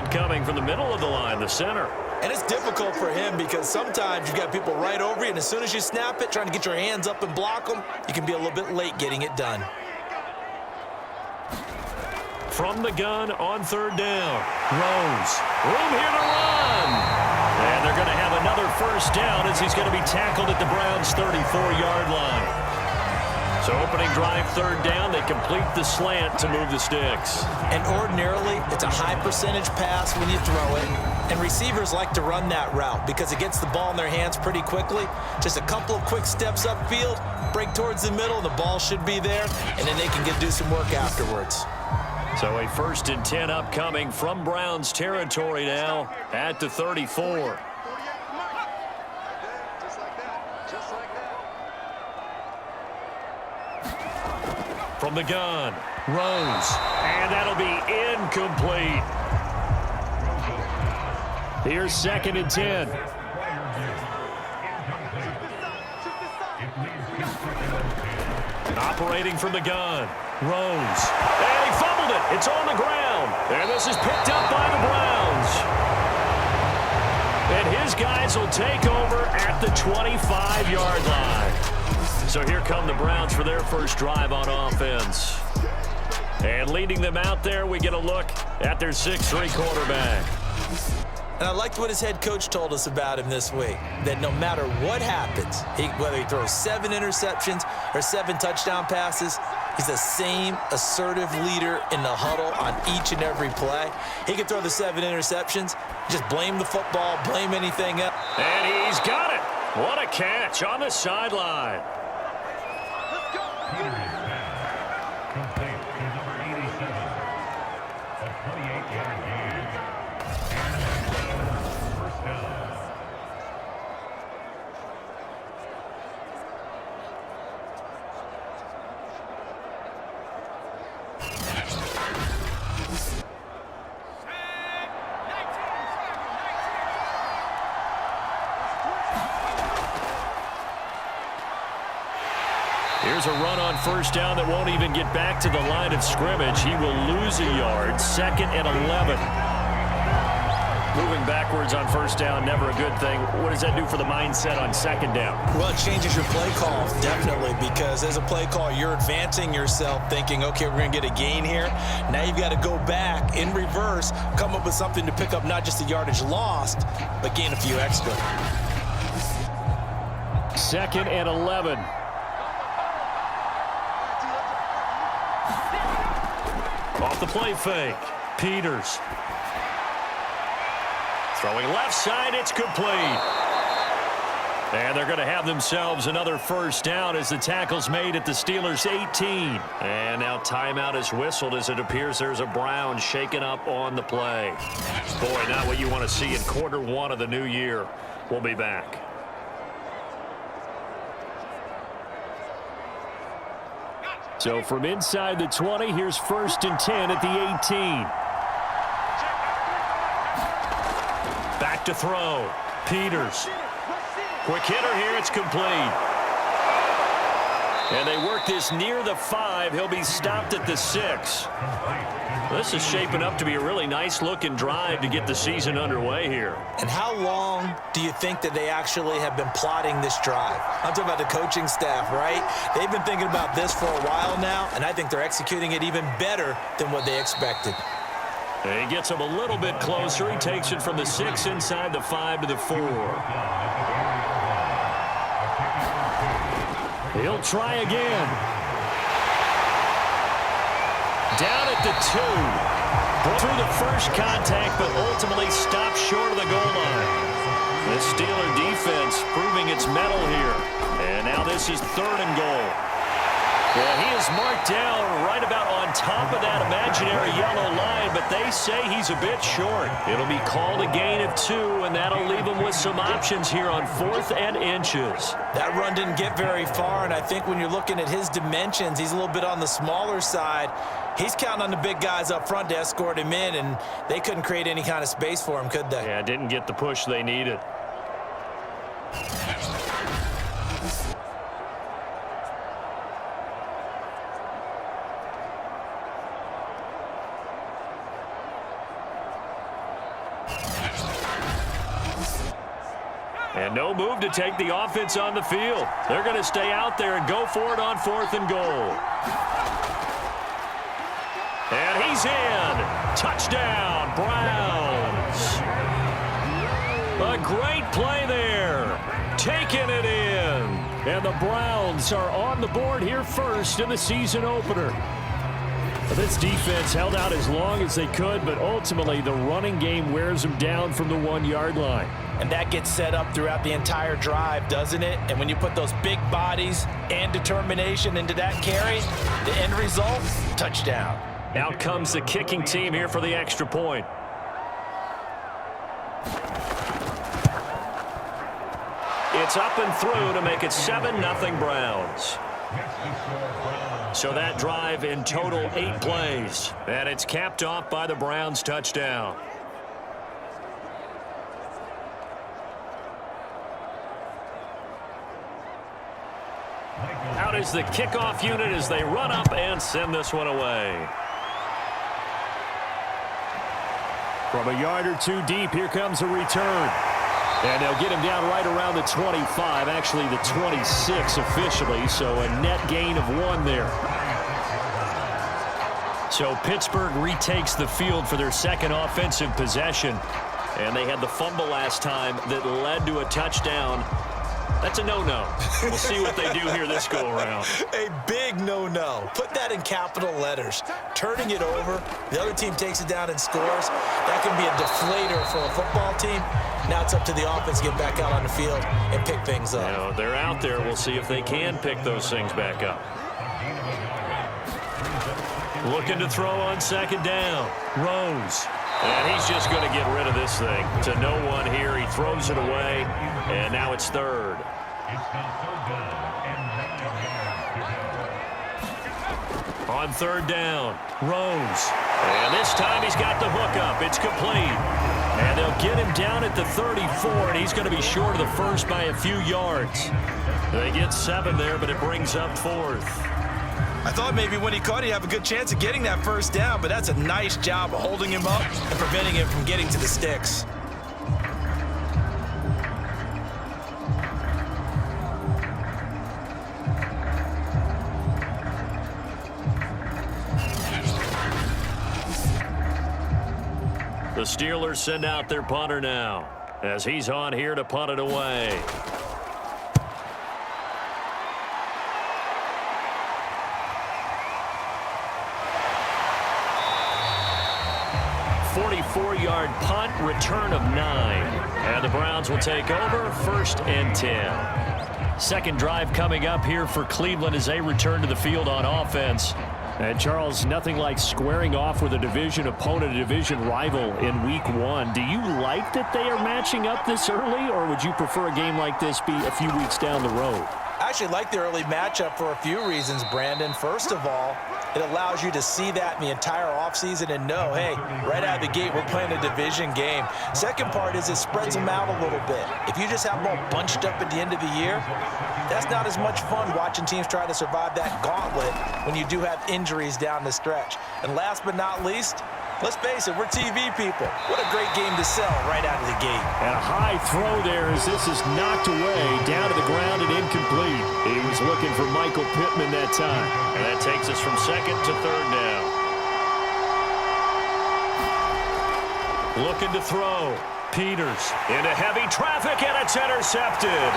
field coming from the middle of the line, the center. And it's difficult for him because sometimes you've got people right over you, and as soon as you snap it, trying to get your hands up and block them, you can be a little bit late getting it done. From the gun on third down. Rose. Room here to run. And they're going to have another first down as he's going to be tackled at the Browns' 34-yard line. So opening drive, third down, they complete the slant to move the sticks. And ordinarily, it's a high percentage pass when you throw it. And receivers like to run that route because it gets the ball in their hands pretty quickly. Just a couple of quick steps upfield, break towards the middle, the ball should be there, and then they can do some work afterwards. So a 1st and 10 upcoming from Browns territory now at the 34. From the gun, Rose, and that'll be incomplete. Here's 2nd and 10. Operating from the gun, Rose, and he fumbled it. It's on the ground, and this is picked up by the Browns. And his guys will take over at the 25-yard line. So here come the Browns for their first drive on offense. And leading them out there, we get a look at their 6'3" quarterback. And I liked what his head coach told us about him this week, that no matter what happens, whether he throws 7 interceptions or 7 touchdown passes, he's the same assertive leader in the huddle on each and every play. He can throw the 7 interceptions, just blame the football, blame anything else. And he's got it. What a catch on the sideline. Peter is back. Complete to number 87. A 28-yard gain. And first down. Here's a run on first down that won't even get back to the line of scrimmage. He will lose a yard. 2nd and 11. Moving backwards on first down, never a good thing. What does that do for the mindset on 2nd down? Well, it changes your play call, definitely, because as a play call, you're advancing yourself thinking, okay, we're going to get a gain here. Now you've got to go back in reverse, come up with something to pick up not just the yardage lost, but gain a few extra. 2nd and 11. Off the play fake. Peters. Throwing left side, it's complete. And they're going to have themselves another first down as the tackle's made at the Steelers' 18. And now timeout is whistled as it appears there's a Brown shaken up on the play. Boy, not what you want to see in quarter 1 of the new year. We'll be back. So from inside the 20, here's 1st and 10 at the 18. Back to throw. Peters. Quick hitter here. It's complete. And they work this near the 5. He'll be stopped at the 6. This is shaping up to be a really nice-looking drive to get the season underway here. And how long do you think that they actually have been plotting this drive? I'm talking about the coaching staff, right? They've been thinking about this for a while now, and I think they're executing it even better than what they expected. And he gets him a little bit closer. He takes it from the 6 inside the 5 to the 4. He'll try again. Down at the 2. Broke through the first contact, but ultimately stopped short of the goal line. The Steeler defense proving its mettle here. And now this is 3rd and goal. Well, he is marked down right about on top of that imaginary yellow line, but they say he's a bit short. It'll be called a gain of 2, and that'll leave him with some options here on 4th and inches. That run didn't get very far, and I think when you're looking at his dimensions, he's a little bit on the smaller side. He's counting on the big guys up front to escort him in, and they couldn't create any kind of space for him, could they? Yeah, didn't get the push they needed. And no move to take the offense on the field. They're going to stay out there and go for it on 4th and goal. And he's in. Touchdown, Browns. A great play there. Taking it in. And the Browns are on the board here first in the season opener. This defense held out as long as they could, but ultimately the running game wears them down from the 1-yard line. And that gets set up throughout the entire drive, doesn't it? And when you put those big bodies and determination into that carry, the end result, touchdown. Out comes the kicking team here for the extra point. It's up and through to make it 7-0 Browns. So that drive in total 8 plays. And it's capped off by the Browns touchdown. Out is the kickoff unit as they run up and send this one away. From a yard or two deep, here comes a return. And they'll get him down right around the 25, actually the 26 officially, so a net gain of 1 there. So Pittsburgh retakes the field for their second offensive possession. And they had the fumble last time that led to a touchdown. That's a no-no. We'll see what they do here this go-around. A big no-no. Put that in capital letters. Turning it over, the other team takes it down and scores. That can be a deflator for a football team. Now it's up to the offense to get back out on the field and pick things up. You know, they're out there. We'll see if they can pick those things back up. Looking to throw on 2nd down. Rose. And he's just going to get rid of this thing. To no one here. He throws it away. And now it's 3rd. On 3rd down, Rose. And this time he's got the hook up. It's complete. And they'll get him down at the 34, and he's going to be short of the first by a few yards. They get 7 there, but it brings up 4th. I thought maybe when he caught it, he'd have a good chance of getting that first down, but that's a nice job of holding him up and preventing him from getting to the sticks. The Steelers send out their punter now as he's on here to punt it away. Four-yard punt, return of 9. And the Browns will take over, 1st and 10. Second drive coming up here for Cleveland as they return to the field on offense. And Charles, nothing like squaring off with a division opponent, a division rival in week 1. Do you like that they are matching up this early, or would you prefer a game like this be a few weeks down the road? I actually like the early matchup for a few reasons, Brandon. First of all, it allows you to see that in the entire offseason and know, hey, right out of the gate, we're playing a division game. Second part is it spreads them out a little bit. If you just have them all bunched up at the end of the year, that's not as much fun watching teams try to survive that gauntlet when you do have injuries down the stretch. And last but not least, let's face it, we're TV people. What a great game to sell right out of the gate. And a high throw there as this is knocked away, down to the ground and incomplete. He was looking for Michael Pittman that time. And that takes us from 2nd to 3rd down. Looking to throw. Peters into heavy traffic, and it's intercepted.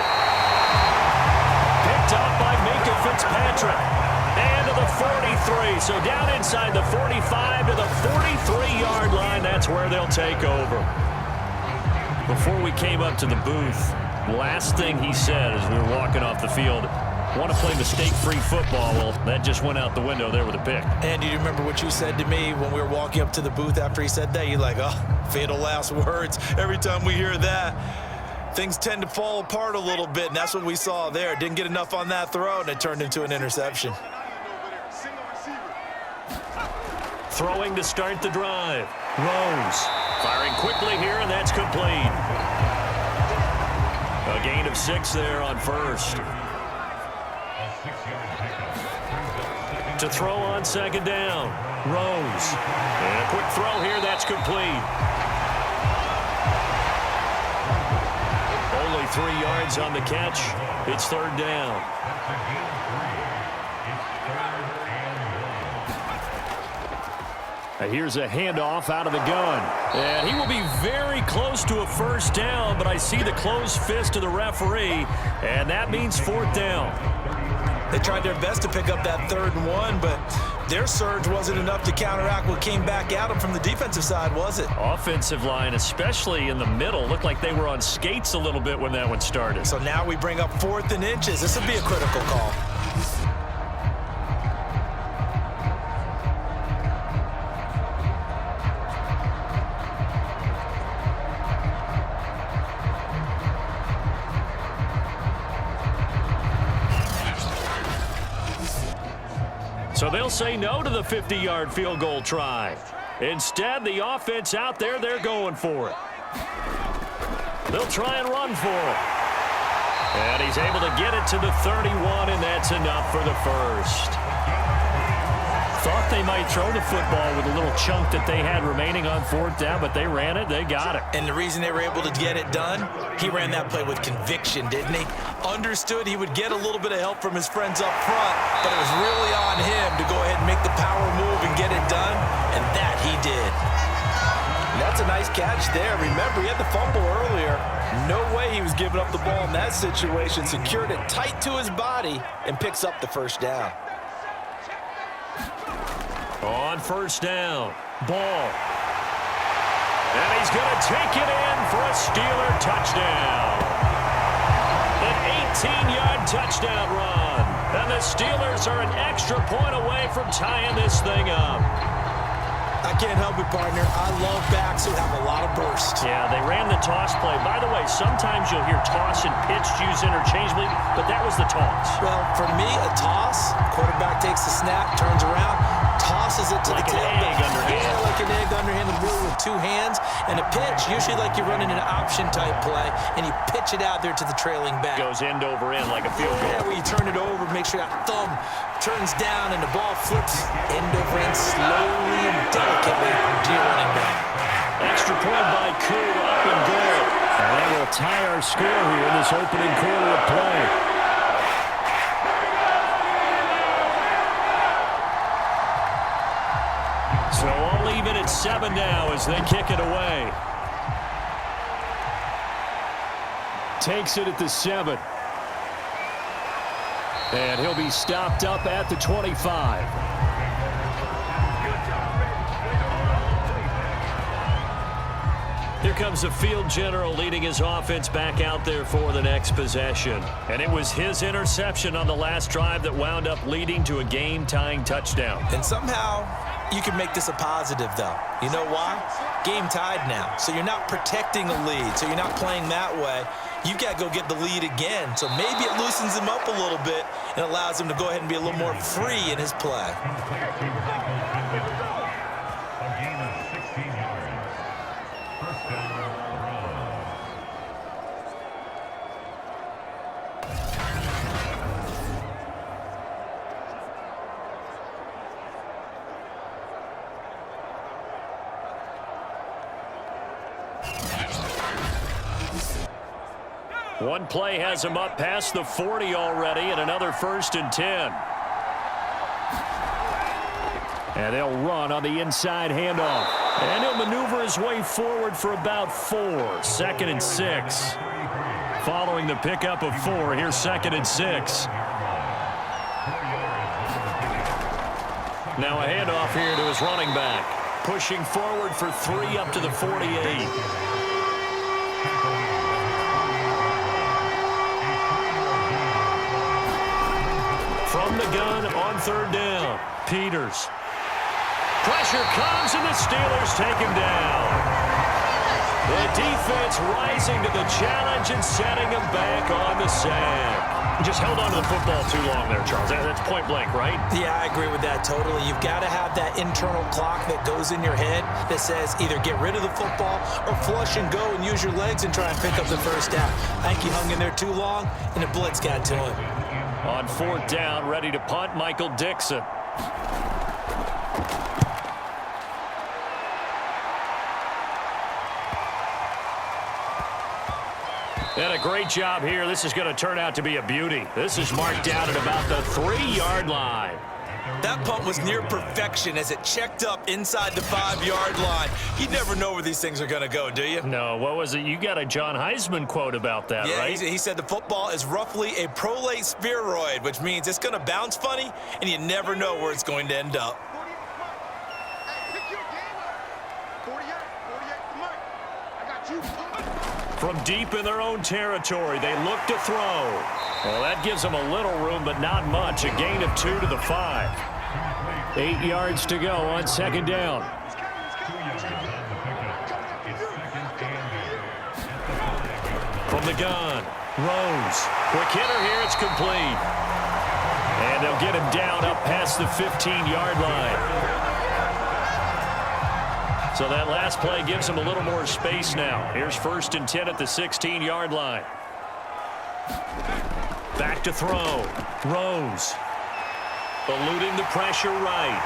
Picked up by Minka Fitzpatrick. And to the 43, so down inside the 45 to the 43-yard line. That's where they'll take over. Before we came up to the booth, last thing he said as we were walking off the field, want to play mistake-free football. Well, that just went out the window there with a pick. And do you remember what you said to me when we were walking up to the booth after he said that? You're like, oh, fatal last words. Every time we hear that, things tend to fall apart a little bit, and that's what we saw there. Didn't get enough on that throw, and it turned into an interception. Throwing to start the drive. Rose firing quickly here, and that's complete. A gain of 6 there on 1st. To throw on 2nd down. Rose. And a quick throw here, that's complete. Only Only 3 yards on the catch. It's third down. That's a gain of 3. It's third and 1. Here's a handoff out of the gun. And he will be very close to a first down, but I see the closed fist of the referee, and that means fourth down. They tried their best to pick up that 3rd and 1, but their surge wasn't enough to counteract what came back at them from the defensive side, was it? Offensive line, especially in the middle, looked like they were on skates a little bit when that one started. So now we bring up 4th and inches. This would be a critical call. So they'll say no to the 50-yard field goal try. Instead, the offense out there, they're going for it. They'll try and run for it. And he's able to get it to the 31, and that's enough for the first. Thought they might throw the football with a little chunk that they had remaining on fourth down, but they ran it, they got it. And the reason they were able to get it done, he ran that play with conviction, didn't he? Understood he would get a little bit of help from his friends up front, but it was really on him to go ahead and make the power move and get it done, and that he did. And that's a nice catch there. Remember, he had the fumble earlier. No way he was giving up the ball in that situation. Secured it tight to his body and picks up the first down. On first down, Ball. And he's going to take it in for a Steeler touchdown. An 18-yard touchdown run. And the Steelers are an extra point away from tying this thing up. I can't help it, partner. I love backs who have a lot of burst. Yeah, they ran the toss play. By the way, sometimes you'll hear toss and pitch used interchangeably, but that was the toss. Well, for me, a toss, quarterback takes the snap, turns around, tosses it to like the an tailback. egg underhand. Yeah, like an egg underhand, really with 2 hands. And a pitch, usually like you're running an option-type play, and you pitch it out there to the trailing back. Goes end over end like a field goal. Yeah, where you turn it over, make sure that thumb turns down, and the ball flips end over end slowly and delicately to your running back. Extra point by Koo, up and good. And that will tie our score here in this opening quarter of play. So all even at 7 now as they kick it away. Takes it at the 7. And he'll be stopped up at the 25. Here comes the field general leading his offense back out there for the next possession. And it was his interception on the last drive that wound up leading to a game-tying touchdown. And somehow you can make this a positive, though. You know why? Game tied now. So you're not protecting a lead. So you're not playing that way. You've got to go get the lead again. So maybe it loosens him up a little bit and allows him to go ahead and be a little more free in his play. A gain of 16 yards. First down, run. One play has him up past the 40 already, and another 1st and 10. And they'll run on the inside handoff. And he'll maneuver his way forward for about 4. 2nd and 6. Following the pickup of 4, here's 2nd and 6. Now a handoff here to his running back. Pushing forward for 3 up to the 48. From the gun on 3rd down, Peters. Pressure comes, and the Steelers take him down. The defense rising to the challenge and setting him back on the sack. He just held on to the football too long there, Charles. That's point blank, right? Yeah, I agree with that totally. You've got to have that internal clock that goes in your head that says either get rid of the football or flush and go and use your legs and try and pick up the first down. I think he hung in there too long, and the blitz got to him. On 4th down, ready to punt, Michael Dixon. And a great job here. This is going to turn out to be a beauty. This is marked down at about the 3-yard line. That punt was near perfection as it checked up inside the 5-yard line. You never know where these things are going to go, do you? No, what was it? You got a John Heisman quote about that, yeah, right? He said the football is roughly a prolate spheroid, which means it's going to bounce funny, and you never know where it's going to end up. From deep in their own territory, they look to throw. Well, that gives them a little room, but not much. A gain of 2 to the 5. 8 yards to go on second down. From the gun, Rose. Quick hitter here, it's complete. And they'll get him down up past the 15-yard line. So that last play gives him a little more space now. Here's 1st and 10 at the 16-yard line. Back to throw. Rose. Eluding the pressure right.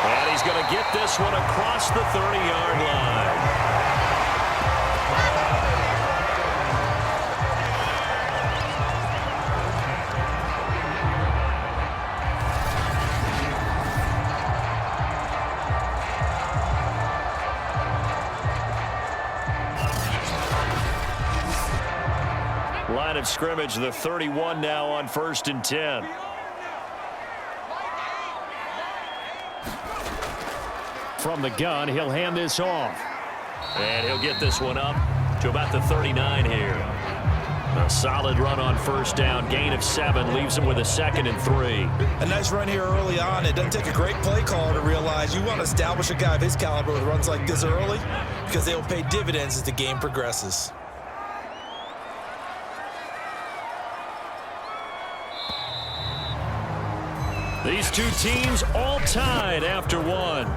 And he's going to get this one across the 30-yard line. Line of scrimmage, the 31 now on 1st and 10. From the gun, he'll hand this off. And he'll get this one up to about the 39 here. A solid run on 1st down. Gain of 7 leaves him with a 2nd and 3. A nice run here early on. It doesn't take a great play caller to realize you want to establish a guy of his caliber with runs like this early because they will pay dividends as the game progresses. These two teams all tied after one.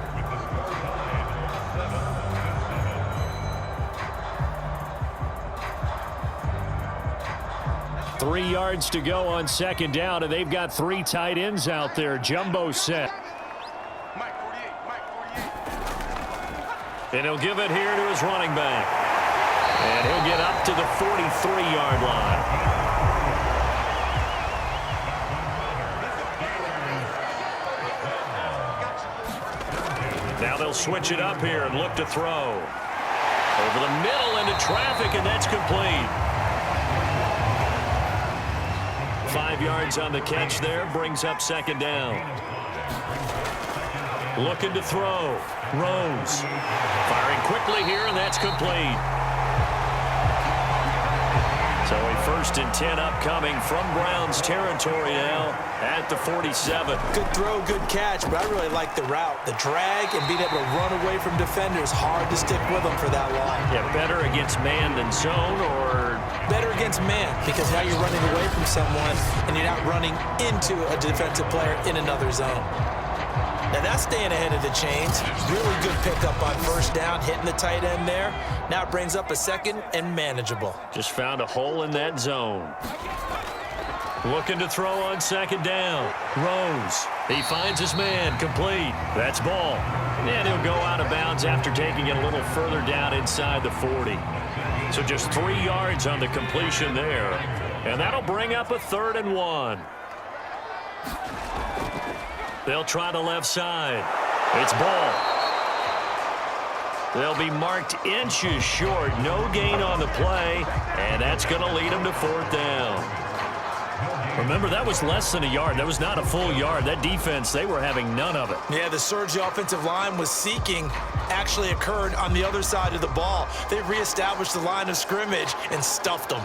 Three yards to go on second down, and they've got 3 tight ends out there. Jumbo set. And he'll give it here to his running back. And he'll get up to the 43-yard line. Now they'll switch it up here and look to throw. Over the middle into traffic, and that's complete. 5 yards on the catch there, brings up second down. Looking to throw. Rose. Firing quickly here, and that's complete. So a 1st and 10 upcoming from Browns territory now at the 47. Good throw, good catch, but I really like the route. The drag and being able to run away from defenders, hard to stick with them for that long. Yeah, better against man than zone, or? Better against man, because now you're running away from someone and you're not running into a defensive player in another zone. Now that's staying ahead of the chains. Really good pickup on 1st down, hitting the tight end there. Now it brings up a 2nd and manageable. Just found a hole in that zone. Looking to throw on 2nd down. Rose. He finds his man. Complete. That's ball. And he'll go out of bounds after taking it a little further down inside the 40. So just 3 yards on the completion there. And that'll bring up a 3rd and 1. They'll try the left side. It's ball. They'll be marked inches short. No gain on the play. And that's going to lead them to 4th down. Remember, that was less than a yard. That was not a full yard. That defense, they were having none of it. Yeah, the surge the offensive line was seeking actually occurred on the other side of the ball. They reestablished the line of scrimmage and stuffed them.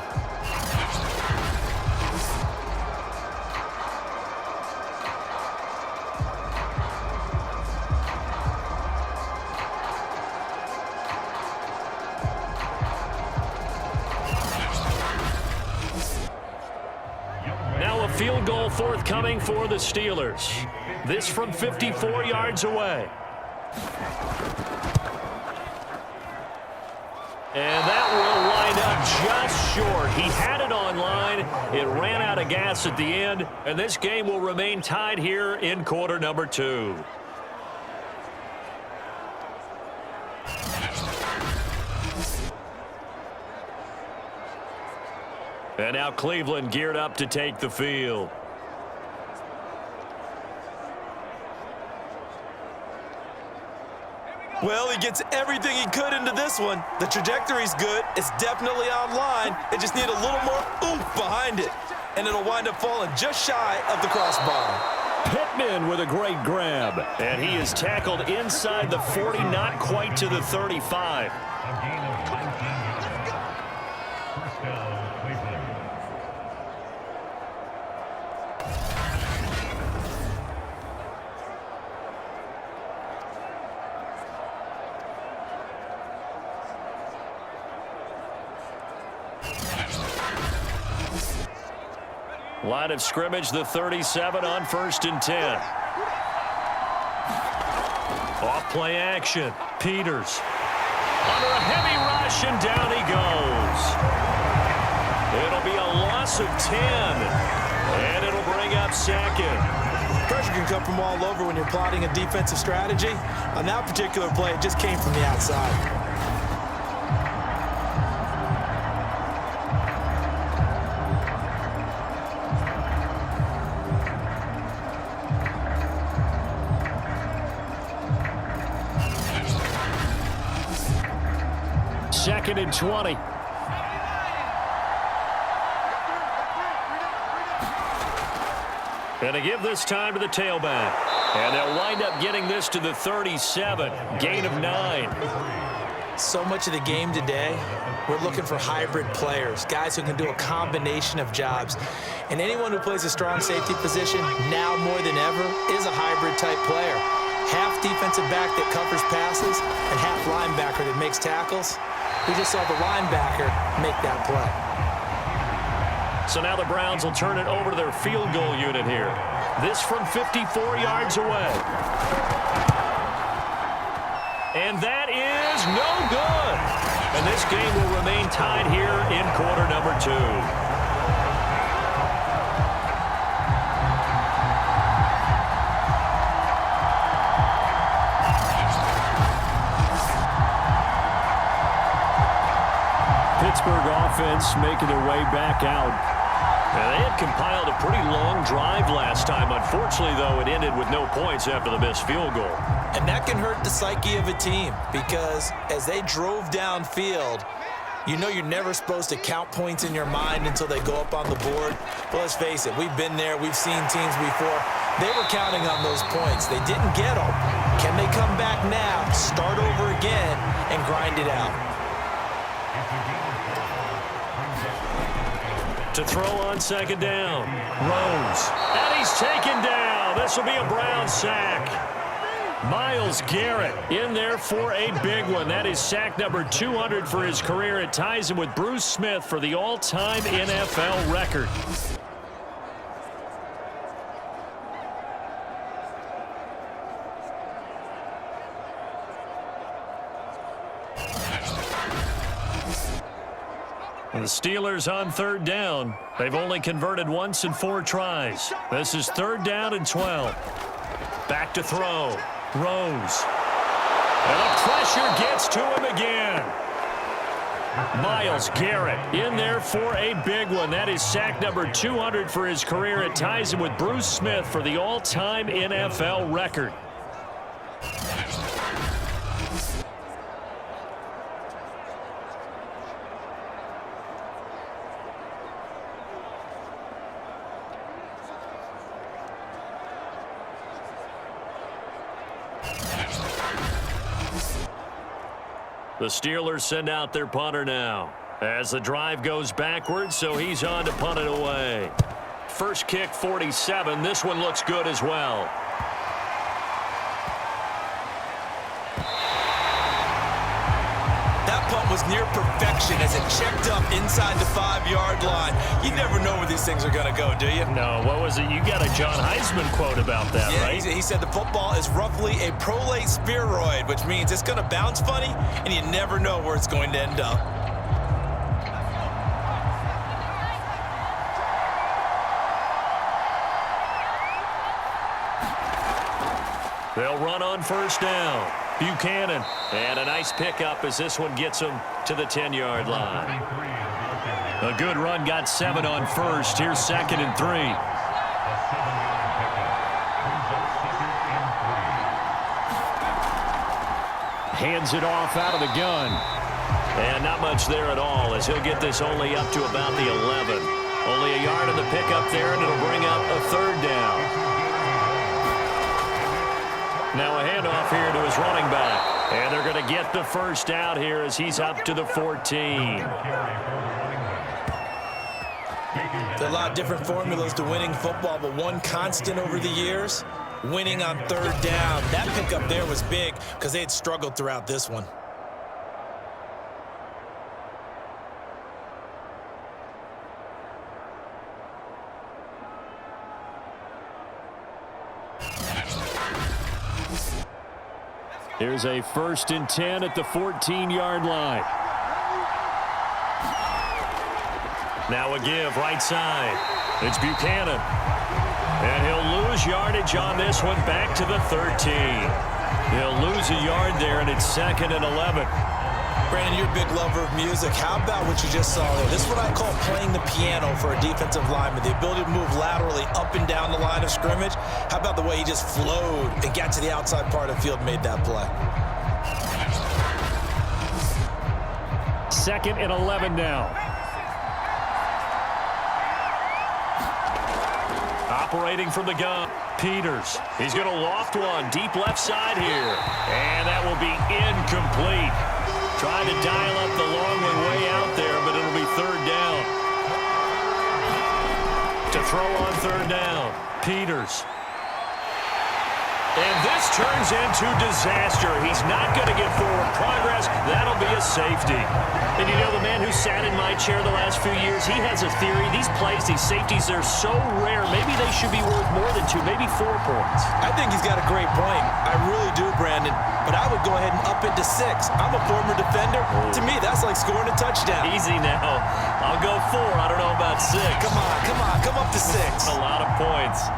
Field goal forthcoming for the Steelers. This from 54 yards away. And that will line up just short. He had it on line. It ran out of gas at the end. And this game will remain tied here in quarter number 2. And now Cleveland geared up to take the field. Well, he gets everything he could into this one. The trajectory's good. It's definitely online. They just need a little more oomph behind it. And it'll wind up falling just shy of the crossbar. Pittman with a great grab. And he is tackled inside the 40, not quite to the 35. A gain of 19 yards. First down, Cleveland. Line of scrimmage, the 37 on 1st and 10. Off play action. Peters. Under a heavy rush, and down he goes. It'll be a loss of 10. And it'll bring up 2nd. Pressure can come from all over when you're plotting a defensive strategy. On that particular play, it just came from the outside. Second and 20. And to give this time to the tailback. And they'll wind up getting this to the 37. Gain of 9. So much of the game today, we're looking for hybrid players, guys who can do a combination of jobs. And anyone who plays a strong safety position, now more than ever, is a hybrid type player. Half defensive back that covers passes and half linebacker that makes tackles. We just saw the linebacker make that play. So now the Browns will turn it over to their field goal unit here. This from 54 yards away. And that is no good. And this game will remain tied here in quarter number 2. Pittsburgh offense making their way back out. And they had compiled a pretty long drive last time. Unfortunately, though, it ended with no points after the missed field goal. And that can hurt the psyche of a team because as they drove downfield, you know you're never supposed to count points in your mind until they go up on the board. But let's face it, we've been there. We've seen teams before. They were counting on those points. They didn't get them. Can they come back now, start over again, and grind it out? To throw on 2nd down. Rose. And he's taken down. This will be a Brown sack. Myles Garrett in there for a big one. That is sack number 200 for his career. It ties him with Bruce Smith for the all-time NFL record. The Steelers on 3rd down. They've only converted once in 4 tries. This is 3rd down and 12. Back to throw. Rose. And the pressure gets to him again. Myles Garrett in there for a big one. That is sack number 200 for his career. It ties him with Bruce Smith for the all-time NFL record. The Steelers send out their punter now as the drive goes backwards, so he's on to punt it away. First kick, 47. This one looks good as well. That punt was near perfection as it checked up inside the 5-yard line. You never know where these things are going to go, do you? No, what was it? You got a John Heisman quote about that, yeah, right? He said the football is roughly a prolate spheroid, which means it's going to bounce funny, and you never know where it's going to end up. They'll run on 1st down. Buchanan. And a nice pickup as this one gets him to the 10-yard line. A good run got 7 on first. Here's 2nd and 3. A 7-yard pickup. Brings up 2nd and 3. Hands it off out of the gun. And not much there at all, as he'll get this only up to about the 11. Only a yard in the pickup there, and it'll bring up a 3rd down. Now a handoff here to his running back. And they're going to get the first out here as he's up to the 14. There are a lot of different formulas to winning football, but one constant over the years, winning on 3rd down. That pickup there was big because they had struggled throughout this one. Here's a 1st and 10 at the 14-yard line. Now a give right side. It's Buchanan. And he'll lose yardage on this one back to the 13. He'll lose a yard there, and it's 2nd and 11. Brandon, you're a big lover of music. How about what you just saw there? This is what I call playing the piano for a defensive lineman. The ability to move laterally up and down the line of scrimmage. How about the way he just flowed and got to the outside part of the field and made that play? 2nd and 11 now. Operating from the gun, Peters. He's going to loft one deep left side here. And that will be incomplete. Trying to dial up the long one way out there, but it'll be 3rd down. To throw on 3rd down, Peters. And this turns into disaster. He's not going to get forward progress. That'll be a safety. And you know, the man who sat in my chair the last few years, he has a theory. These plays, these safeties, they're so rare. Maybe they should be worth more than 2, maybe 4 points. I think he's got a great point. I really do, Brandon. But I would go ahead and up it to 6. I'm a former defender. To me, that's like scoring a touchdown. Easy now. I'll go 4. I don't know about 6. Come on. Come up to 6. A lot of points.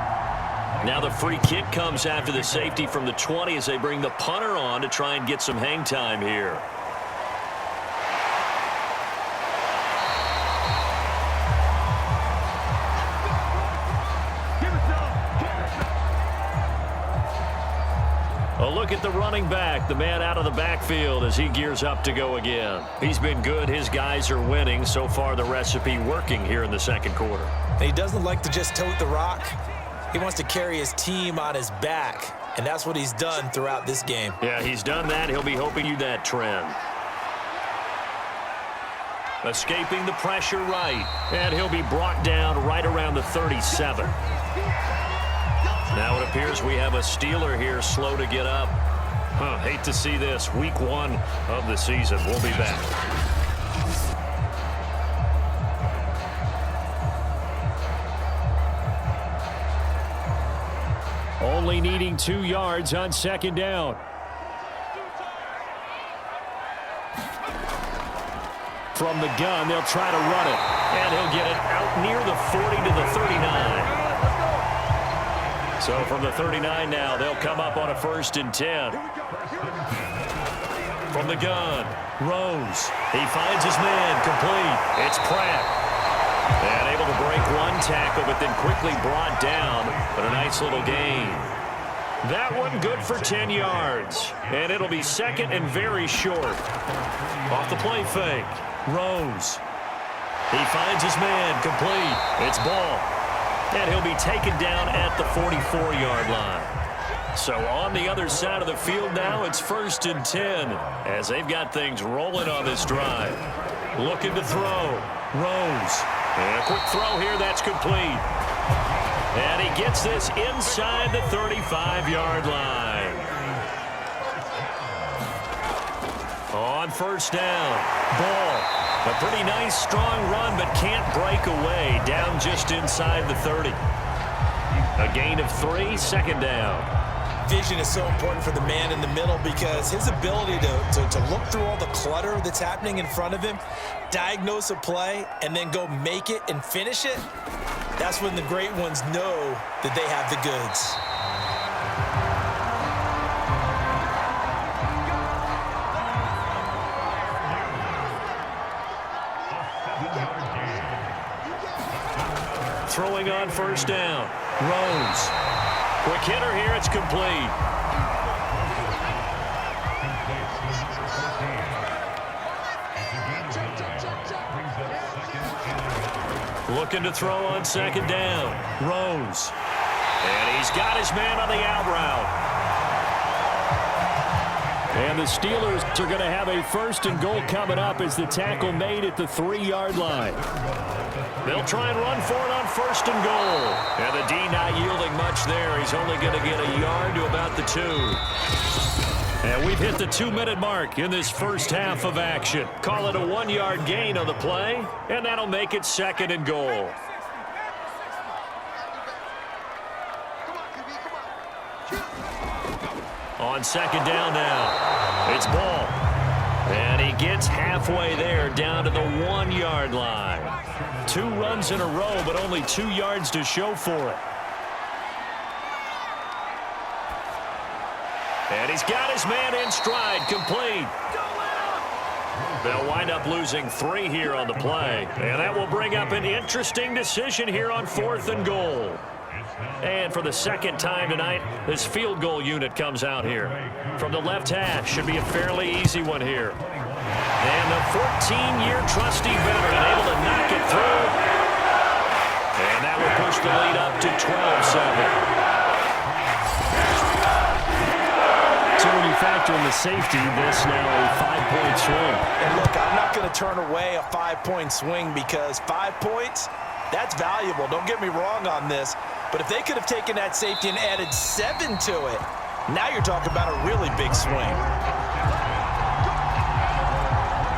Now the free kick comes after the safety from the 20 as they bring the punter on to try and get some hang time here. A look at the running back, the man out of the backfield as he gears up to go again. He's been good. His guys are winning. So far, the recipe working here in the 2nd quarter. And he doesn't like to just tote the rock. He wants to carry his team on his back, and that's what he's done throughout this game. Yeah, he's done that. He'll be hoping you that trend. Escaping the pressure right, and he'll be brought down right around the 37. Now it appears we have a Steeler here slow to get up. Hate to see this. Week 1 of the season. We'll be back. Only needing 2 yards on 2nd down. From the gun, they'll try to run it. And he'll get it out near the 40 to the 39. So from the 39 now, they'll come up on a 1st and 10. From the gun, Rose. He finds his man, complete. It's Pratt. And able to break 1 tackle, but then quickly brought down. But a nice little gain. That one good for 10 yards. And it'll be 2nd and very short. Off the play fake, Rose. He finds his man, complete. It's Ball. And he'll be taken down at the 44-yard line. So on the other side of the field now, it's 1st and 10 as they've got things rolling on this drive. Looking to throw. Rose. And a quick throw here, that's complete. And he gets this inside the 35-yard line. On 1st down, Ball. A pretty nice, strong run, but can't break away. Down just inside the 30. A gain of 3, 2nd down. Vision is so important for the man in the middle because his ability to look through all the clutter that's happening in front of him, diagnose a play, and then go make it and finish it, that's when the great ones know that they have the goods. A 7-yard gain. throwing on first down. Rose. Quick hitter here. It's complete. Looking to throw on second down. Rose. And he's got his man on the out route. And the Steelers are going to have a first and goal coming up as the tackle made at the 3-yard line. They'll try and run for it on first and goal. And the D not yielding much there. He's only going to get a yard to about the 2. And we've hit the 2-minute mark in this first half of action. Call it a 1-yard gain on the play, and that'll make it second and goal. On second down now, it's Ball. And he gets halfway there down to the 1-yard line. 2 runs in a row, but only 2 yards to show for it. And he's got his man in stride, complete. They'll wind up losing 3 here on the play. And that will bring up an interesting decision here on 4th and goal. And for the second time tonight, this field goal unit comes out here. From the left hash, should be a fairly easy one here. And the 14-year trusty veteran able to knock it through. And that will push the lead up to 12-7. So when you factor in the safety, this now a 5-point swing. And look, I'm not going to turn away a 5-point swing because 5 points, that's valuable. Don't get me wrong on this. But if they could have taken that safety and added 7 to it, now you're talking about a really big swing.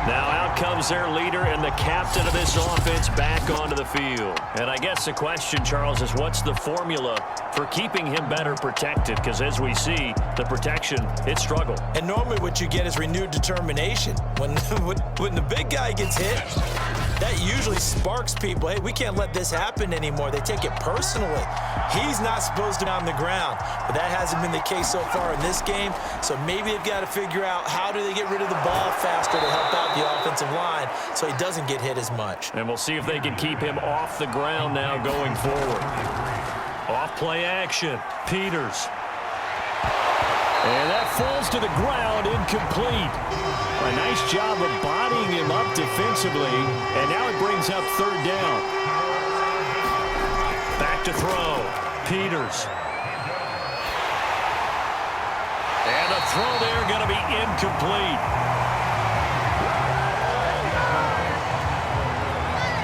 Now out comes their leader and the captain of this offense back onto the field. And I guess the question, Charles, is what's the formula for keeping him better protected? Because as we see, the protection, it struggled. And normally what you get is renewed determination. When the big guy gets hit, that usually sparks people. Hey, we can't let this happen anymore. They take it personally. He's not supposed to be on the ground, but that hasn't been the case so far in this game. So maybe they've got to figure out how do they get rid of the ball faster to help out the offensive line so he doesn't get hit as much. And we'll see if they can keep him off the ground now going forward. Off play action. Peters. And that falls to the ground, incomplete. A nice job of bodying him up defensively, and now it brings up 3rd down. Back to throw. Peters. And the throw there going to be incomplete.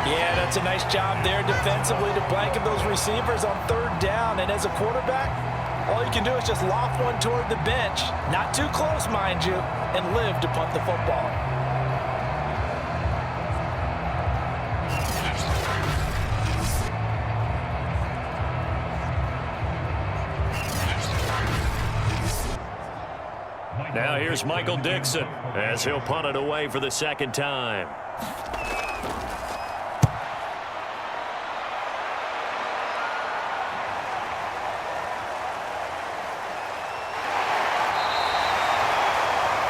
Yeah, that's a nice job there defensively to blanket those receivers on 3rd down. And as a quarterback, all you can do is just loft one toward the bench, not too close, mind you, and live to punt the football. Now here's Michael Dixon as he'll punt it away for the 2nd time.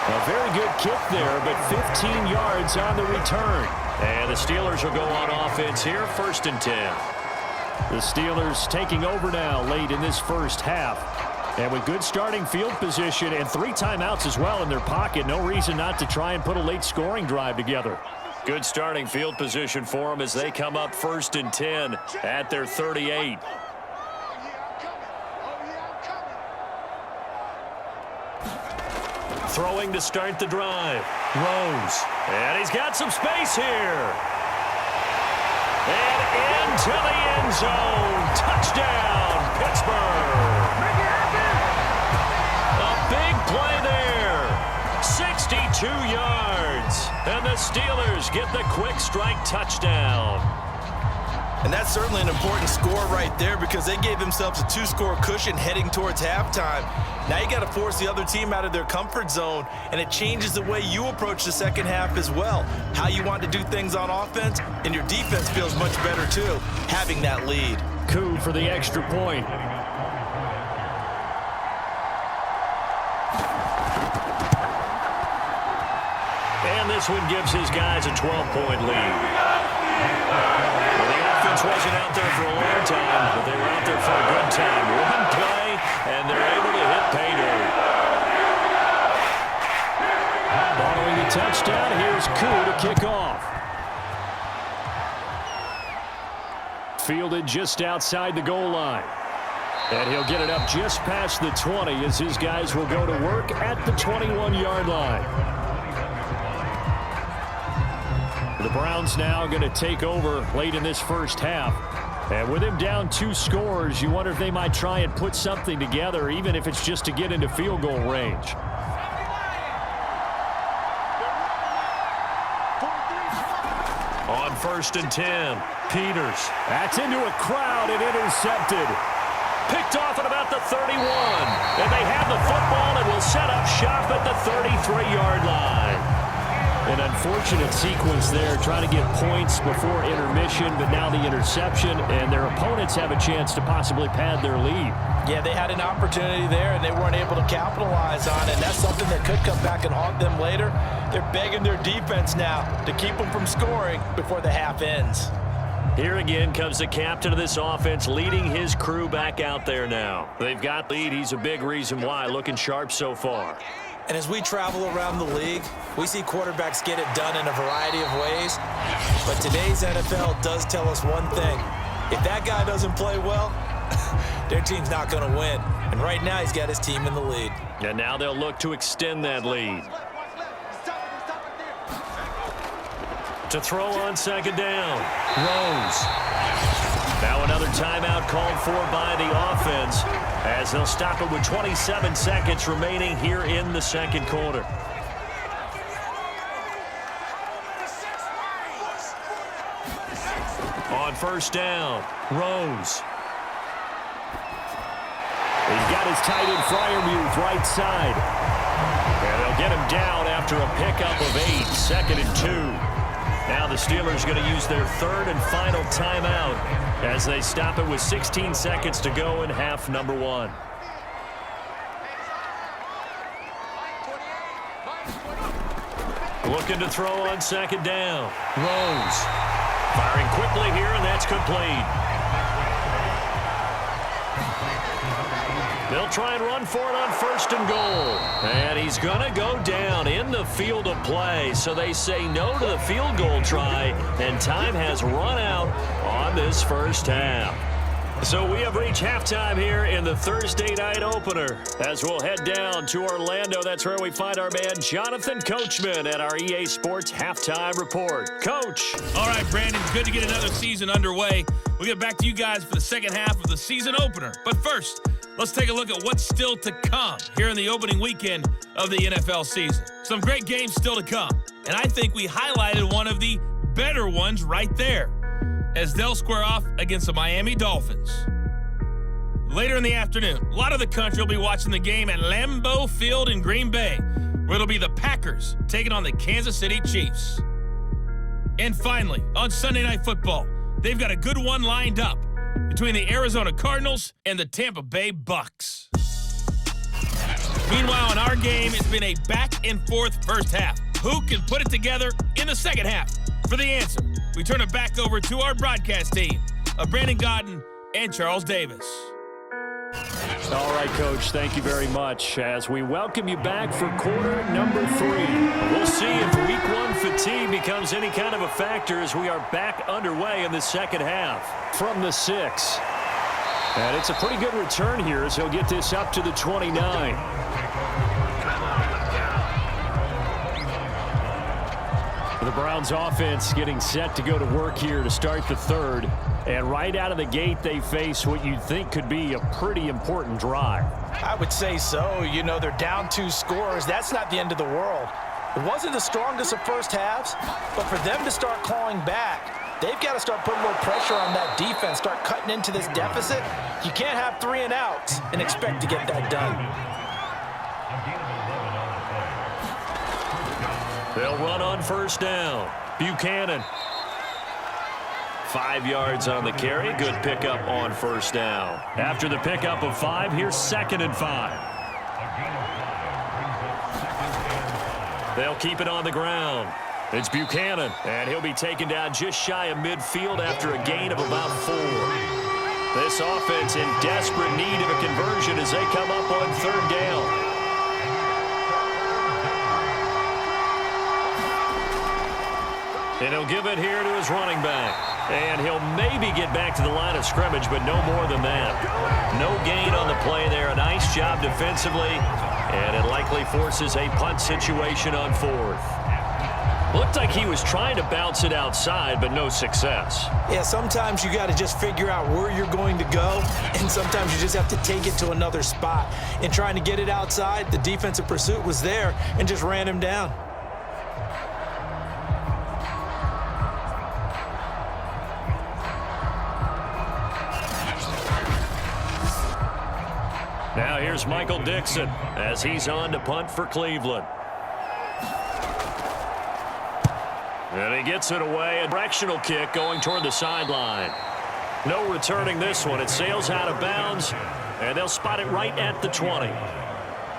A very good kick there, but 15 yards on the return. And the Steelers will go on offense here, 1st and 10. The Steelers taking over now late in this first half. And with good starting field position and 3 timeouts as well in their pocket, no reason not to try and put a late scoring drive together. Good starting field position for them as they come up 1st and 10 at their 38. Throwing to start the drive. Rose. And he's got some space here. And into the end zone. Touchdown, Pittsburgh. A big play there. 62 yards. And the Steelers get the quick strike touchdown. And that's certainly an important score right there because they gave themselves a 2-score cushion heading towards halftime. Now you got to force the other team out of their comfort zone, and it changes the way you approach the second half as well. How you want to do things on offense, and your defense feels much better too, having that lead. Coup for the extra point. And this one gives his guys a 12-point lead. wasn't out there for a long time, but they were out there for a good time. One play, and they're able to hit pay dirt. Following the touchdown, here's Koo to kick off. Fielded just outside the goal line. And he'll get it up just past the 20 as his guys will go to work at the 21-yard line. The Browns now going to take over late in this first half. And with him down 2 scores, you wonder if they might try and put something together, even if it's just to get into field goal range. On 1st and 10, Peters. That's into a crowd and intercepted. Picked off at about the 31. And they have the football and will set up shop at the 33-yard line. An unfortunate sequence there, trying to get points before intermission, but now the interception, and their opponents have a chance to possibly pad their lead. Yeah, they had an opportunity there, and they weren't able to capitalize on it. And that's something that could come back and haunt them later. They're begging their defense now to keep them from scoring before the half ends. Here again comes the captain of this offense, leading his crew back out there now. They've got lead. He's a big reason why, looking sharp so far. And as we travel around the league, we see quarterbacks get it done in a variety of ways. But today's NFL does tell us one thing. If that guy doesn't play well, their team's not going to win. And right now, he's got his team in the lead. And now they'll look to extend that lead. To throw on 2nd down, Rose. Now another timeout called for by the offense as they'll stop it with 27 seconds remaining here in the second quarter. On 1st down, Rose. He's got his tight end Freiermuth right side. And they'll get him down after a pickup of 8, 2nd and 2. Now the Steelers going to use their 3rd and final timeout as they stop it with 16 seconds to go in half number 1. Looking to throw on 2nd down. Rose. Firing quickly here, and that's complete. They'll try and run for it on 1st and goal. And he's going to go down in the field of play. So they say no to the field goal try, and time has run out on this first half. So we have reached halftime here in the Thursday night opener. As we'll head down to Orlando, that's where we find our man Jonathan Coachman at our EA Sports Halftime Report. Coach. All right, Brandon, it's good to get another season underway. We'll get back to you guys for the second half of the season opener. But first, let's take a look at what's still to come here in the opening weekend of the NFL season. Some great games still to come, and I think we highlighted one of the better ones right there, as they'll square off against the Miami Dolphins. Later in the afternoon, a lot of the country will be watching the game at Lambeau Field in Green Bay, where it'll be the Packers taking on the Kansas City Chiefs. And finally, on Sunday Night Football, they've got a good one lined up between the Arizona Cardinals and the Tampa Bay Bucks. Meanwhile, in our game, it's been a back-and-forth first half. Who can put it together in the second half? For the answer, we turn it back over to our broadcast team of Brandon Godden and Charles Davis. All right, Coach, thank you very much as we welcome you back for quarter number 3. We'll see if week 1 fatigue becomes any kind of a factor as we are back underway in the second half from the 6. And it's a pretty good return here as he'll get this up to the 29. The Browns offense getting set to go to work here to start the 3rd. And right out of the gate, they face what you'd think could be a pretty important drive. I would say so. You know, they're down 2 scores. That's not the end of the world. It wasn't the strongest of first halves, but for them to start clawing back, they've got to start putting a little pressure on that defense, start cutting into this deficit. You can't have 3 and outs and expect to get that done. They'll run on 1st down. Buchanan. 5 yards on the carry. Good pickup on 1st down. After the pickup of 5, here's 2nd and 5. They'll keep it on the ground. It's Buchanan, and he'll be taken down just shy of midfield after a gain of about 4. This offense in desperate need of a conversion as they come up on 3rd down. And he'll give it here to his running back. And he'll maybe get back to the line of scrimmage, but no more than that. No gain on the play there. A nice job defensively, and it likely forces a punt situation on 4th. Looked like he was trying to bounce it outside, but no success. Yeah, sometimes you got to just figure out where you're going to go, and sometimes you just have to take it to another spot. In trying to get it outside, the defensive pursuit was there and just ran him down. Now here's Michael Dixon as he's on to punt for Cleveland. And he gets it away. A directional kick going toward the sideline. No returning this one. It sails out of bounds, and they'll spot it right at the 20.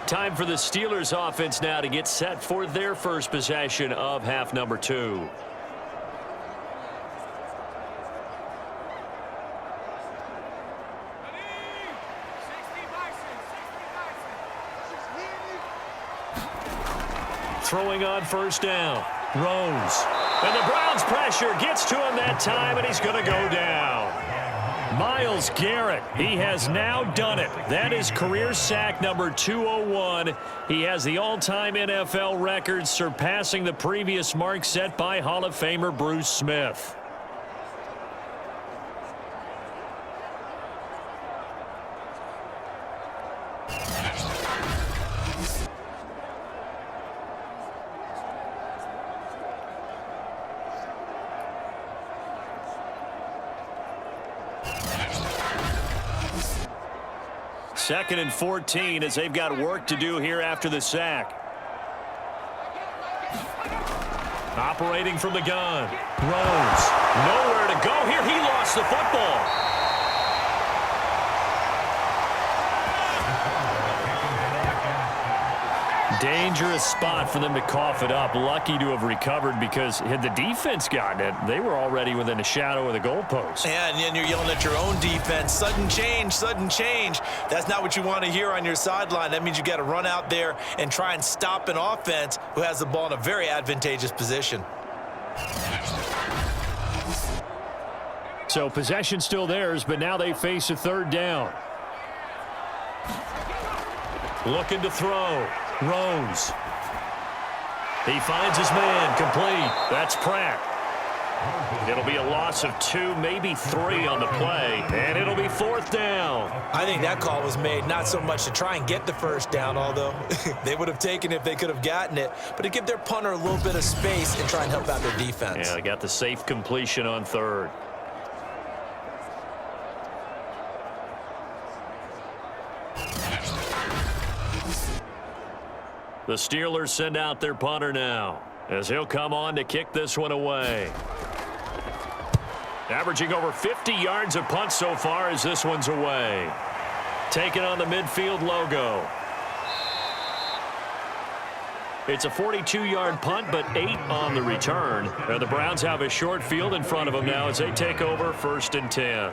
Time for the Steelers offense now to get set for their first possession of half number 2. Throwing on 1st down. Rose. And the Browns pressure gets to him that time, and he's going to go down. Myles Garrett, he has now done it. That is career sack number 201. He has the all-time NFL record, surpassing the previous mark set by Hall of Famer Bruce Smith. Second and 14 as they've got work to do here after the sack. Operating from the gun. Rose. Nowhere to go here. He lost the football. Dangerous spot for them to cough it up. Lucky to have recovered, because had the defense gotten it, they were already within a shadow of the goalpost. Yeah, and then you're yelling at your own defense. Sudden change, sudden change. That's not what you want to hear on your sideline. That means you got to run out there and try and stop an offense who has the ball in a very advantageous position. So possession still theirs, but now they face a 3rd down. Looking to throw. Rose. He finds his man. Complete. That's Pratt. It'll be a loss of 2, maybe 3 on the play, and it'll be 4th down. I think that call was made not so much to try and get the 1st down, although they would have taken it if they could have gotten it, but to give their punter a little bit of space and try and help out their defense. Yeah, they got the safe completion on 3rd. The Steelers send out their punter now, as he'll come on to kick this one away. Averaging over 50 yards a punt so far as this one's away. Taking on the midfield logo. It's a 42-yard punt, but 8 on the return. And the Browns have a short field in front of them now as they take over 1st and 10.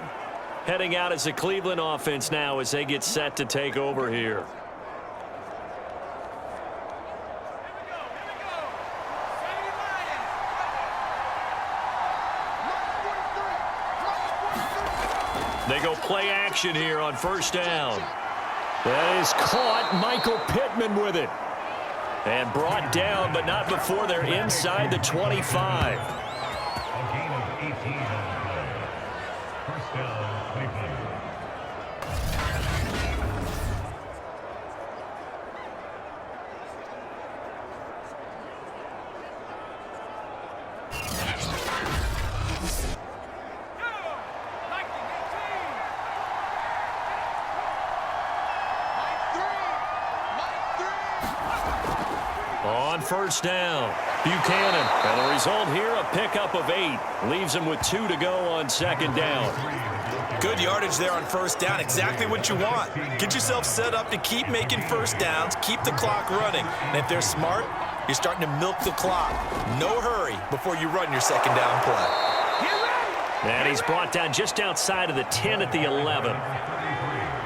Heading out as the Cleveland offense now as they get set to take over here. They go play action here on 1st down. That is caught. Michael Pittman with it. And brought down, but not before they're inside the 25. A gain of 18 on the play. 1st down, Cleveland. On 1st down, Buchanan. And the result here, a pickup of 8. Leaves him with 2 to go on 2nd down. Good yardage there on 1st down. Exactly what you want. Get yourself set up to keep making 1st downs, keep the clock running. And if they're smart, You're starting to milk the clock. No hurry before you run your second down play. And he's brought down just outside of the 10 at the 11.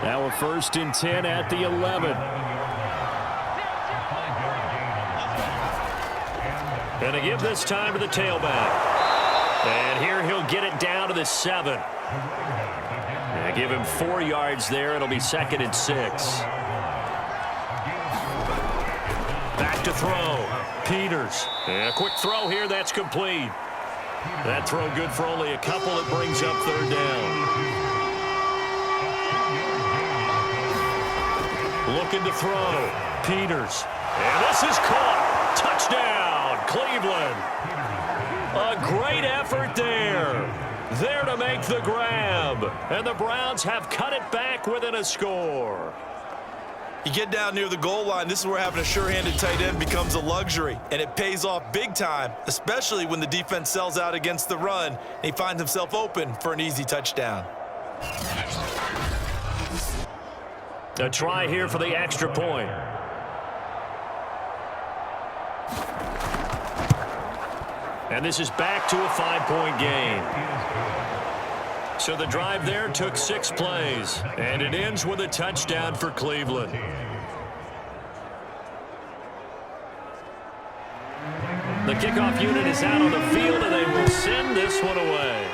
Now a 1st and 10 at the 11. Going to give this time to the tailback. And here he'll get it down to the 7. And give him 4 yards there. It'll be 2nd and 6. Back to throw. Peters. And a quick throw here. That's complete. That throw good for only a couple. It brings up 3rd down. Looking to throw. Peters. And this is caught. Touchdown, Cleveland. A great effort there. There to make the grab. And the Browns have cut it back within a score. You get down near the goal line, this is where having a sure-handed tight end becomes a luxury, and it pays off big time, especially when the defense sells out against the run, and he finds himself open for an easy touchdown. A try here for the extra point. And this is back to a 5-point game. So the drive there took 6 plays, and it ends with a touchdown for Cleveland. The kickoff unit is out on the field, and they will send this one away.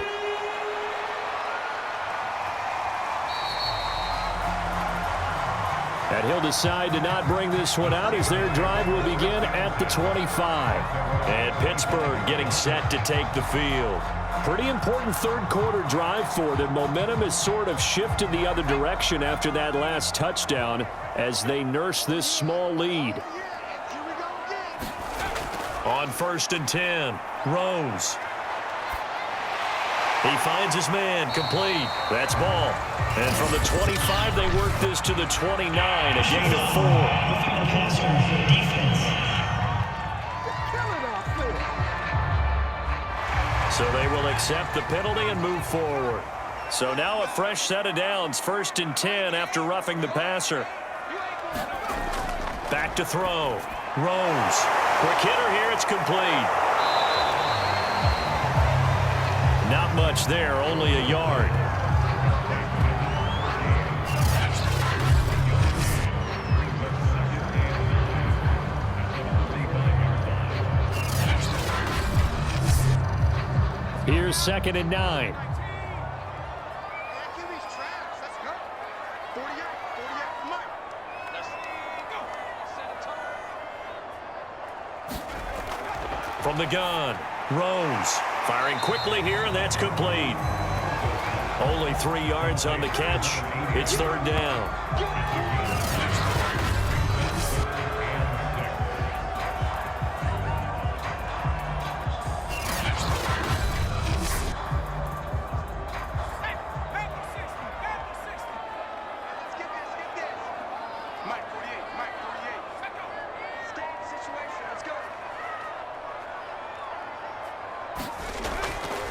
And he'll decide to not bring this one out as their drive will begin at the 25. And Pittsburgh getting set to take the field. Pretty important third-quarter drive for them. Momentum has sort of shifted the other direction after that last touchdown as they nurse this small lead. On 1st and 10, Rose. He finds his man, complete. That's ball. And from the 25, they work this to the 29, a gain of 4. So they will accept the penalty and move forward. So now a fresh set of downs, 1st and 10 after roughing the passer. Back to throw. Rose. Quick hitter here, it's complete. Not much there, only a yard. Here's 2nd and 9. From the gun, Rose firing quickly here, and that's complete. Only 3 yards on the catch. It's 3rd down.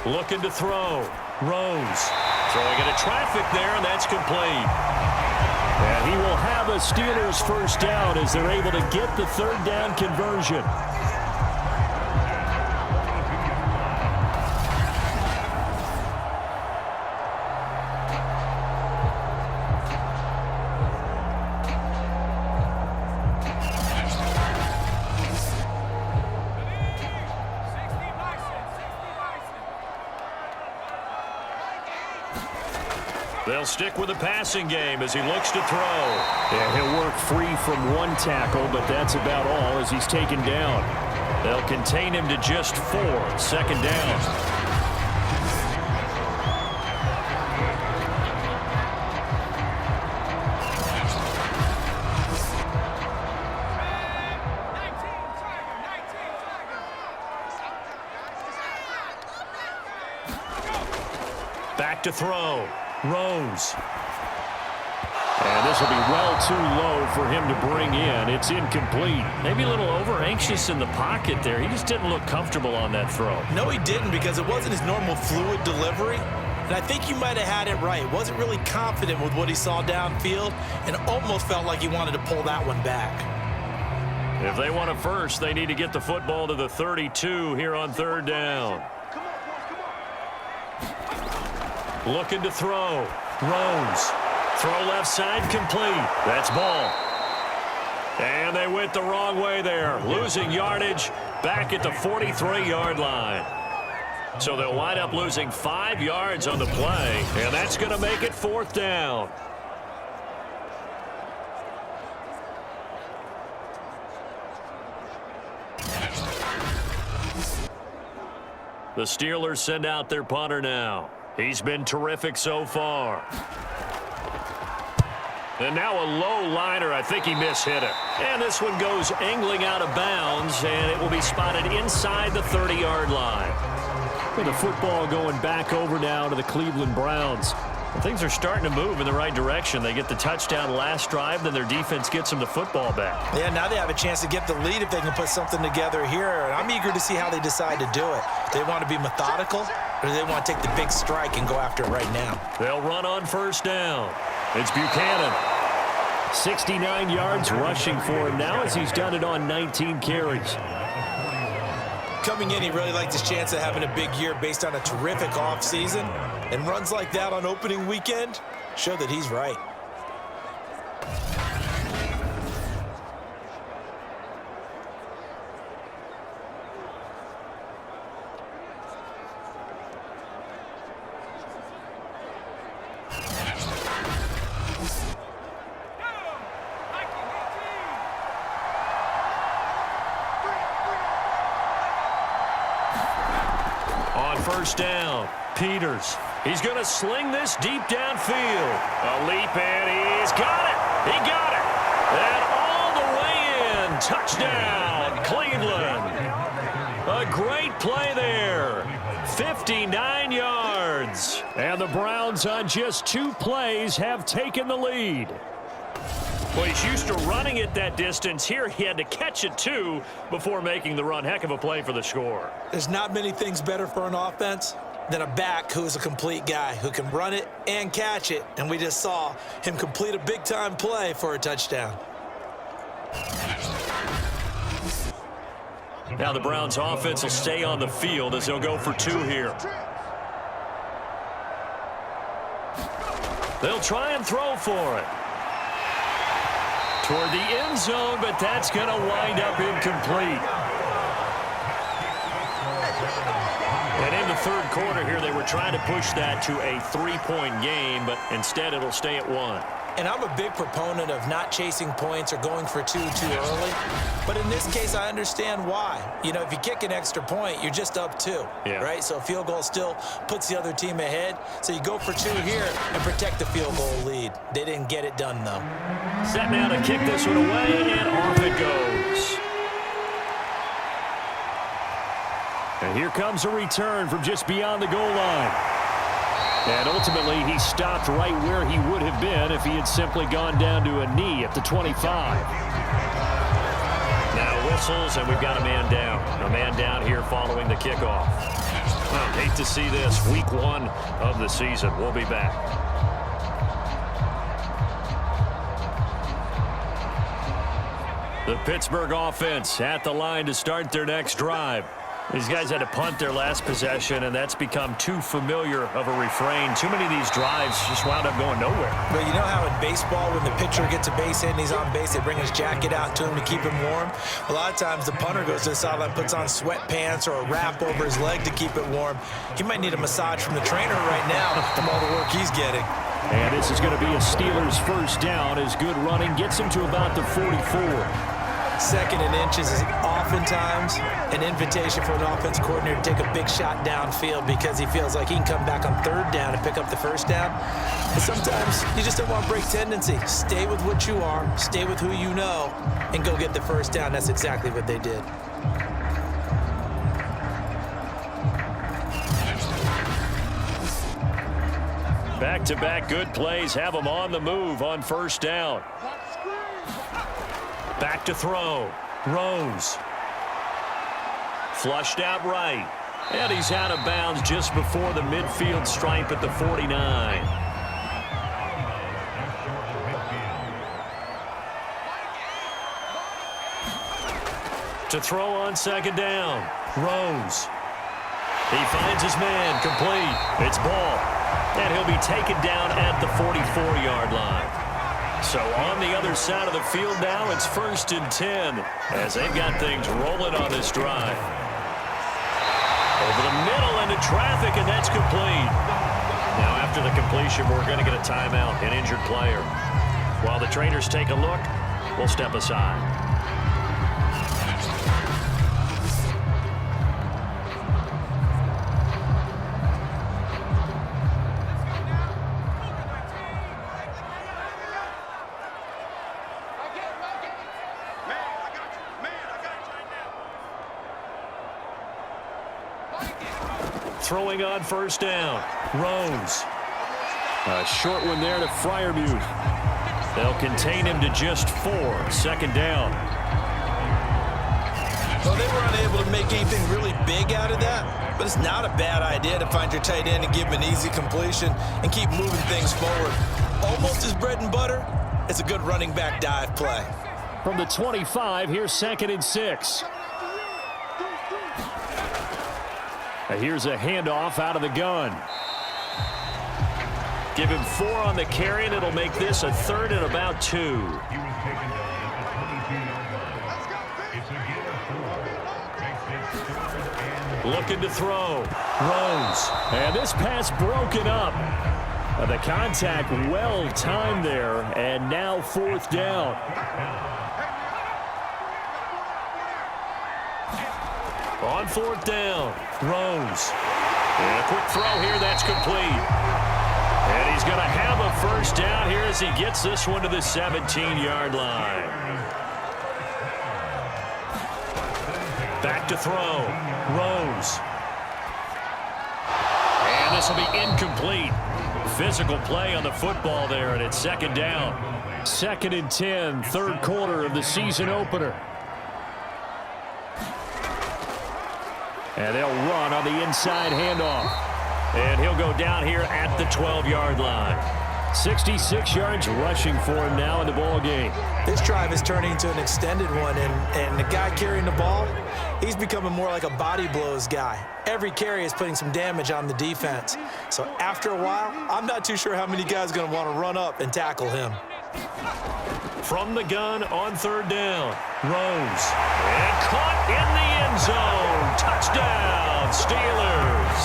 Looking to throw. Rose throwing into traffic there, and that's complete. And he will have a Steelers 1st down as they're able to get the 3rd down conversion. They'll stick with the passing game as he looks to throw. Yeah, he'll work free from 1 tackle, but that's about all as he's taken down. They'll contain him to just 4. 2nd down. Back to throw. Rose. And this will be well too low for him to bring in. It's incomplete. Maybe a little over-anxious in the pocket there. He just didn't look comfortable on that throw. No, he didn't, because it wasn't his normal fluid delivery. And I think you might have had it right. Wasn't really confident with what he saw downfield and almost felt like he wanted to pull that one back. If they want a first, they need to get the football to the 32 here on third down. Looking to throw. Rose. Throw left side complete. That's ball. And they went the wrong way there. Losing yardage back at the 43-yard line. So they'll wind up losing 5 yards on the play, and that's going to make it fourth down. The Steelers send out their punter now. He's been terrific so far. And now a low liner. I think he mishit it. And this one goes angling out of bounds, and it will be spotted inside the 30-yard line. With the football going back over now to the Cleveland Browns. And things are starting to move in the right direction. They get the touchdown last drive, then their defense gets them the football back. Yeah, now they have a chance to get the lead if they can put something together here. And I'm eager to see how they decide to do it. Do they want to be methodical, or do they want to take the big strike and go after it right now? They'll run on first down. It's Buchanan. 69 yards rushing for him now as he's done it on 19 carries. Coming in, he really liked his chance of having a big year based on a terrific offseason. And runs like that on opening weekend show that he's right. On first down, Peters. He's going to sling this deep downfield. A leap, and he's got it. He got it. And all the way in. Touchdown, Cleveland. A great play there. 59 yards. And the Browns on just 2 plays have taken the lead. Well, he's used to running it that distance. Here he had to catch it, too, before making the run. Heck of a play for the score. There's not many things better for an offense than a back who is a complete guy who can run it and catch it. And we just saw him complete a big-time play for a touchdown. Now the Browns offense will stay on the field as they'll go for 2 here. They'll try and throw for it. Toward the end zone, but that's going to wind up incomplete. And in the third quarter here, they were trying to push that to a 3-point game, but instead it'll stay at 1. And I'm a big proponent of not chasing points or going for 2 too early. But in this case, I understand why. You know, if you kick an extra point, you're just up 2, right? So a field goal still puts the other team ahead. So you go for 2 here and protect the field goal lead. They didn't get it done, though. Set now to kick this one away, and off it goes. And here comes a return from just beyond the goal line. And ultimately, he stopped right where he would have been if he had simply gone down to a knee at the 25. Now whistles, and we've got a man down. A man down here following the kickoff. Well, hate to see this. Week 1 of the season. We'll be back. The Pittsburgh offense at the line to start their next drive. These guys had to punt their last possession, and that's become too familiar of a refrain. Too many of these drives just wound up going nowhere. But you know how in baseball, when the pitcher gets a base hit and he's on base, they bring his jacket out to him to keep him warm? A lot of times the punter goes to the sideline, puts on sweatpants or a wrap over his leg to keep it warm. He might need a massage from the trainer right now from all the work he's getting. And this is going to be a Steelers first down as good running gets him to about the 44. 2nd and inches is oftentimes an invitation for an offense coordinator to take a big shot downfield because he feels like he can come back on 3rd down and pick up the 1st down. But sometimes you just don't want break tendency. Stay with what you are, stay with who you know, and go get the 1st down. That's exactly what they did. Back-to-back good plays have them on the move on 1st down. Back to throw. Rose. Flushed out right. And he's out of bounds just before the midfield stripe at the 49. To throw on second down. Rose. He finds his man, complete. It's ball. And he'll be taken down at the 44-yard line. So on the other side of the field now, it's 1st and 10 as they've got things rolling on this drive. Over the middle into traffic, and that's complete. Now after the completion, we're going to get a timeout, an injured player. While the trainers take a look, we'll step aside. Throwing on first down. Rose. A short one there to Freiermuth. They'll contain him to just 4. 2nd down. Well, they were unable to make anything really big out of that, but it's not a bad idea to find your tight end and give him an easy completion and keep moving things forward. Almost his bread and butter. It's a good running back dive play. From the 25, here's 2nd and 6. Here's a handoff out of the gun. Give him 4 on the carry, and it'll make this a 3rd and about 2. He was taken down at the 22-yard line. It's a gain of 4. Makes it 3rd and... Looking to throw. Rose. And this pass broken up. The contact well timed there, and now 4th down. On 4th down, Rose. And a quick throw here, that's complete. And he's going to have a 1st down here as he gets this one to the 17-yard line. Back to throw, Rose. And this will be incomplete. Physical play on the football there, and it's 2nd down. 2nd and 10, 3rd quarter of the season opener. And they'll run on the inside handoff. And he'll go down here at the 12-yard line. 66 yards rushing for him now in the ball game. This drive is turning into an extended one, and the guy carrying the ball, he's becoming more like a body blows guy. Every carry is putting some damage on the defense. So after a while, I'm not too sure how many guys are going to want to run up and tackle him. From the gun on 3rd down, Rose. And caught in the end zone. Touchdown, Steelers.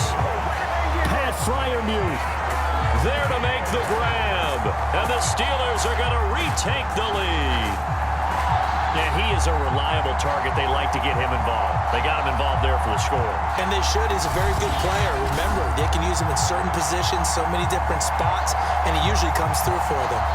Pat Freiermuth there to make the grab. And the Steelers are going to retake the lead. And he is a reliable target. They like to get him involved. They got him involved there for the score. And they should. He's a very good player. Remember, they can use him in certain positions, so many different spots, and he usually comes through for them.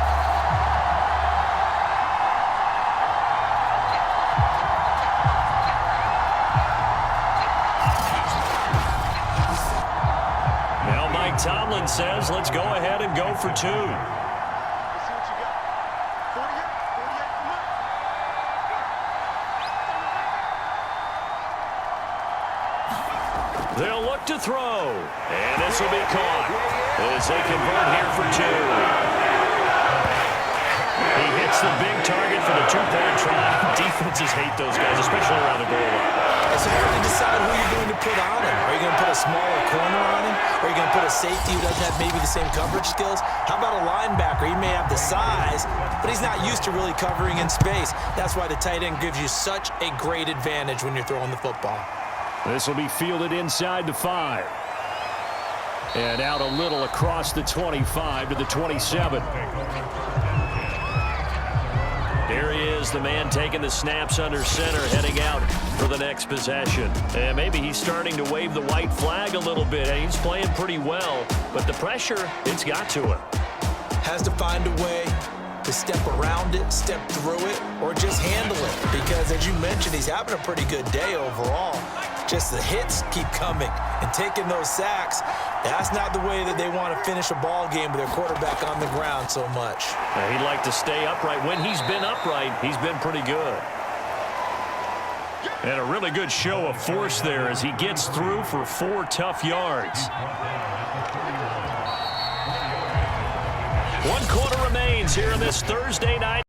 Tomlin says, let's go ahead and go for 2. They'll look to throw. And this will be caught as they convert here for 2. He hits the big target for the 2-point try. Defenses hate those guys, especially around the goal line. It's hard to decide who you're going to put on him. Are you going to put a smaller corner on him? Or are you going to put a safety who doesn't have maybe the same coverage skills? How about a linebacker? He may have the size, but he's not used to really covering in space. That's why the tight end gives you such a great advantage when you're throwing the football. This will be fielded inside the 5. And out a little across the 25 to the 27. There he is, the man taking the snaps under center, heading out for the next possession. And maybe he's starting to wave the white flag a little bit. He's playing pretty well, but the pressure, it's got to him. Has to find a way to step around it, step through it, or just handle it. Because as you mentioned, he's having a pretty good day overall. Just the hits keep coming and taking those sacks. That's not the way that they want to finish a ball game with their quarterback on the ground so much. He'd like to stay upright. When he's been upright, he's been pretty good. And a really good show of force there as he gets through for 4 tough yards. 1 quarter remains here in this Thursday night.